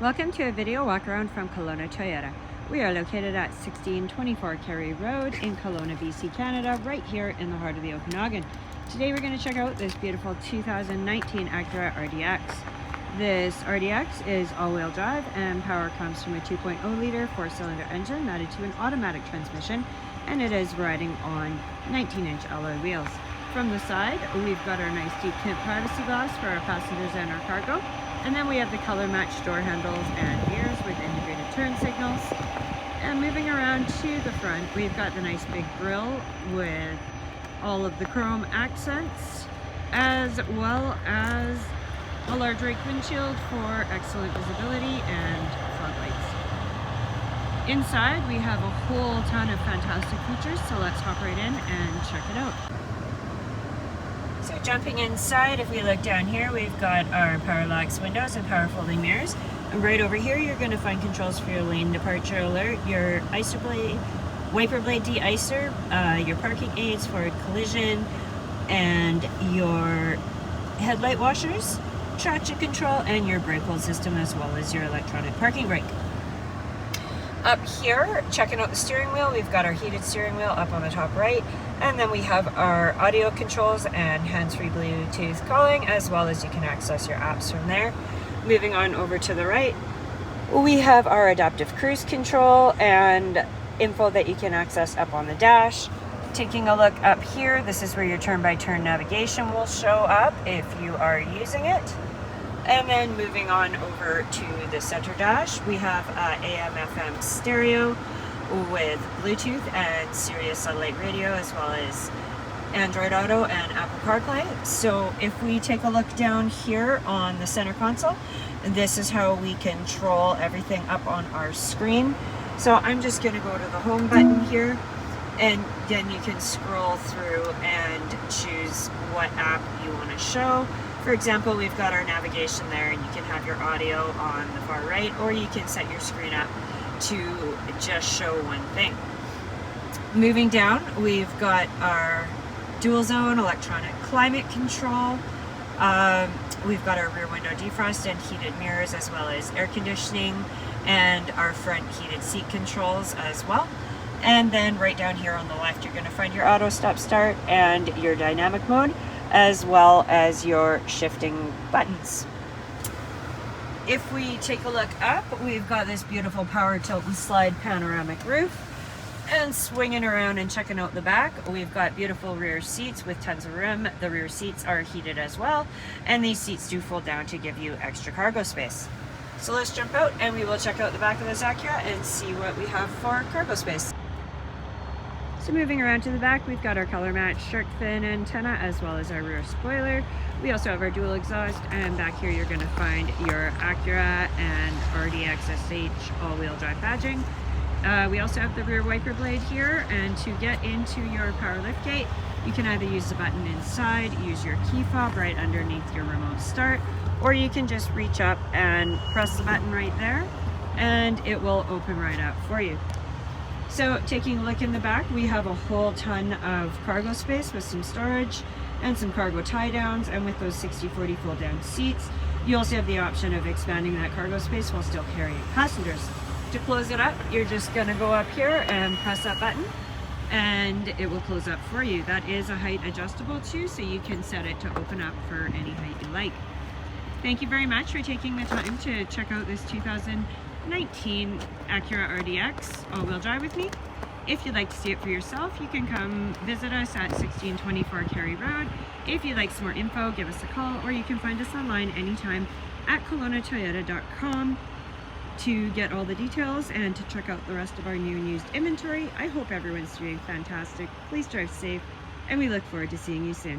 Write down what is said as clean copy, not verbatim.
Welcome to a video walk around from Kelowna Toyota. We are located at 1624 Carey Road in Kelowna, BC, Canada, right here in the heart of the Okanagan. Today we're going to check out this beautiful 2019 Acura RDX. This RDX is all-wheel drive and power comes from a 2.0 liter 4-cylinder engine mounted to an automatic transmission, and it is riding on 19-inch alloy wheels. From the side, we've got our nice deep tint privacy glass for our passengers and our cargo. And then we have the color matched door handles and mirrors with integrated turn signals. And moving around to the front, we've got the nice big grille with all of the chrome accents, as well as a large rake windshield for excellent visibility and fog lights. Inside, we have a whole ton of fantastic features, so let's hop right in and check it out. So jumping inside, if we look down here, we've got our power locks windows and power folding mirrors. And right over here, you're going to find controls for your lane departure alert, your wiper blade de-icer, your parking aids for collision, and your headlight washers, traction control, and your brake hold system, as well as your electronic parking brake. Up here, checking out the steering wheel, we've got our heated steering wheel up on the top right, and then we have our audio controls and hands-free Bluetooth calling, as well as you can access your apps from there. Moving on over to the right, we have our adaptive cruise control and info that you can access up on the dash. Taking a look up here, this is where your turn-by-turn navigation will show up if you are using it. And then moving on over to the center dash, we have AM/FM stereo with Bluetooth and Sirius satellite radio, as well as Android Auto and Apple Carplay. So if we take a look down here on the center console, this is how we control everything up on our screen. So I'm just going to go to the home button here, and then you can scroll through and choose what app you want to show. For example, we've got our navigation there, and you can have your audio on the far right, or you can set your screen up to just show one thing. Moving down, we've got our dual zone electronic climate control. We've got our rear window defrost and heated mirrors, as well as air conditioning, and our front heated seat controls as well. And then right down here on the left, you're going to find your auto stop start and your dynamic mode, as well as your shifting buttons. If we take a look up, we've got this beautiful power tilt and slide panoramic roof. And swinging around and checking out the back, we've got beautiful rear seats with tons of room. The rear seats are heated as well, and these seats do fold down to give you extra cargo space. So let's jump out and we will check out the back of this Acura and see what we have for cargo space. So moving around to the back, we've got our color matched shark fin antenna, as well as our rear spoiler. We also have our dual exhaust, and back here you're going to find your Acura and RDX SH all-wheel drive badging. We also have the rear wiper blade here, and to get into your power liftgate, you can either use the button inside, use your key fob right underneath your remote start, or you can just reach up and press the button right there, and it will open right up for you. So taking a look in the back, we have a whole ton of cargo space with some storage and some cargo tie downs, and with those 60/40 fold down seats, you also have the option of expanding that cargo space while still carrying passengers. To close it up, you're just going to go up here and press that button, and it will close up for you. That is a height adjustable too, so you can set it to open up for any height you like. Thank you very much for taking the time to check out this 2019 Acura RDX all-wheel drive with me. If you'd like to see it for yourself, you can come visit us at 1624 Carey Road. If you'd like some more info, give us a call, or you can find us online anytime at KelownaToyota.com to get all the details and to check out the rest of our new and used inventory. I hope everyone's doing fantastic. Please drive safe, and we look forward to seeing you soon.